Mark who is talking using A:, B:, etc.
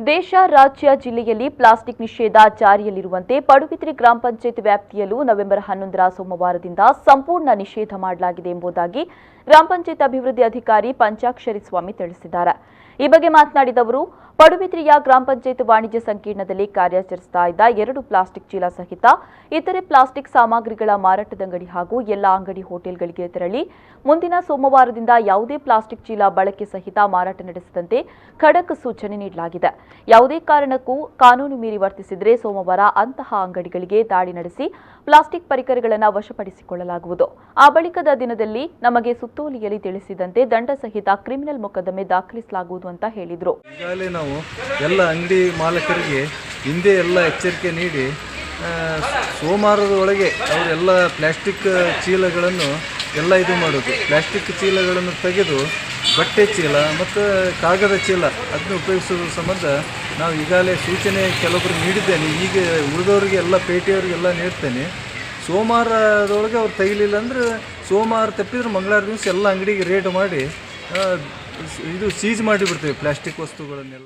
A: ದೇಶ, ರಾಜ್ಯ, ಜಿಲ್ಲೆಯಲ್ಲಿ ಪ್ಲಾಸ್ಟಿಕ್ ನಿಷೇಧ ಜಾರಿಯಲ್ಲಿರುವಂತೆ ಪಡುಬಿದ್ರಿ ಗ್ರಾಮ ಪಂಚಾಯತ್ ವ್ಯಾಪ್ತಿಯಲ್ಲೂ ನವೆಂಬರ್ 11ರ ಸೋಮವಾರದಿಂದ ಸಂಪೂರ್ಣ ನಿಷೇಧ ಮಾಡಲಾಗಿದೆ ಎಂಬುದಾಗಿ ಗ್ರಾಮ ಪಂಚಾಯತ್ ಅಭಿವೃದ್ಧಿ ಅಧಿಕಾರಿ ಪಂಚಾಕ್ಷರಿ ಸ್ವಾಮಿ ತಿಳಿಸಿದ್ದಾರೆ. ಈ ಬಗ್ಗೆ ಮಾತನಾಡಿದ ಅವರು, ಪಡುಬಿದ್ರಿಯ ಗ್ರಾಮ ಪಂಚಾಯತ್ ವಾಣಿಜ್ಯ ಸಂಕೀರ್ಣದಲ್ಲಿ ಕಾರ್ಯಾಚರಿಸುತ್ತಾ ಇದ್ದ 2 ಪ್ಲಾಸ್ಟಿಕ್ ಚೀಲ ಸಹಿತ ಇತರೆ ಪ್ಲಾಸ್ಟಿಕ್ ಸಾಮಗ್ರಿಗಳ ಮಾರಾಟದ ಅಂಗಡಿ ಹಾಗೂ ಎಲ್ಲಾ ಅಂಗಡಿ ಹೋಟೆಲ್ಗಳಿಗೆ ತೆರಳಿ ಮುಂದಿನ ಸೋಮವಾರದಿಂದ ಯಾವುದೇ ಪ್ಲಾಸ್ಟಿಕ್ ಚೀಲ ಬಳಕೆ ಸಹಿತ ಮಾರಾಟ ನಡೆಸದಂತೆ ಖಡಕ್ ಸೂಚನೆ ನೀಡಲಾಗಿದೆ. ಯಾವುದೇ ಕಾರಣಕ್ಕೂ ಕಾನೂನು ಮೀರಿ ವರ್ತಿಸಿದರೆ ಸೋಮವಾರ ಅಂತಹ ಅಂಗಡಿಗಳಿಗೆ ದಾಳಿ ನಡೆಸಿ ಪ್ಲಾಸ್ಟಿಕ್ ಪರಿಕರಗಳನ್ನು ವಶಪಡಿಸಿಕೊಳ್ಳಲಾಗುವುದು. ಆ ಬಳಿಕದ ದಿನದಲ್ಲಿ ನಮಗೆ ಸುತ್ತೋಲೆಯಲ್ಲಿ ತಿಳಿಸಿದಂತೆ ದಂಡ ಸಹಿತ ಕ್ರಿಮಿನಲ್ ಮೊಕದ್ದಮೆ ದಾಖಲಿಸಲಾಗುವುದು ಅಂತ ಹೇಳಿದರು.
B: ಈಗಾಗಲೇ ನಾವು ಎಲ್ಲ ಅಂಗಡಿ ಮಾಲಕರಿಗೆ ಹಿಂದೆ ಎಲ್ಲ ಎಚ್ಚರಿಕೆ ನೀಡಿ ಸೋಮವಾರದ ಒಳಗೆ ಅವರೆಲ್ಲ ಪ್ಲಾಸ್ಟಿಕ್ ಚೀಲಗಳನ್ನು ಎಲ್ಲ ಇದು ಮಾಡೋದು. ಪ್ಲಾಸ್ಟಿಕ್ ಚೀಲಗಳನ್ನು ತೆಗೆದು ಬಟ್ಟೆ ಚೀಲ ಮತ್ತು ಕಾಗದ ಚೀಲ ಅದನ್ನು ಉಪಯೋಗಿಸೋದ್ರ ಸಂಬಂಧ ನಾವು ಈಗಾಗಲೇ ಸೂಚನೆ ಕೆಲವೊಬ್ಬರು ನೀಡಿದ್ದೇನೆ. ಈಗ ಉಳಿದವರಿಗೆ ಎಲ್ಲ ಪೇಟೆಯವರಿಗೆಲ್ಲ ನೀಡ್ತೇನೆ. ಸೋಮವಾರದೊಳಗೆ ಅವ್ರು ತೆಗಿಲಿಲ್ಲ ಅಂದರೆ ಸೋಮವಾರ ತಪ್ಪಿದ್ರೆ ಮಂಗಳವಾರ ದಿವಸ ಎಲ್ಲ ಅಂಗಡಿಗೆ ರೇಡ್ ಮಾಡಿ ಇದು ಸೀಜ್ ಮಾಡಿಬಿಡ್ತೇವೆ ಪ್ಲಾಸ್ಟಿಕ್ ವಸ್ತುಗಳನ್ನೆಲ್ಲ.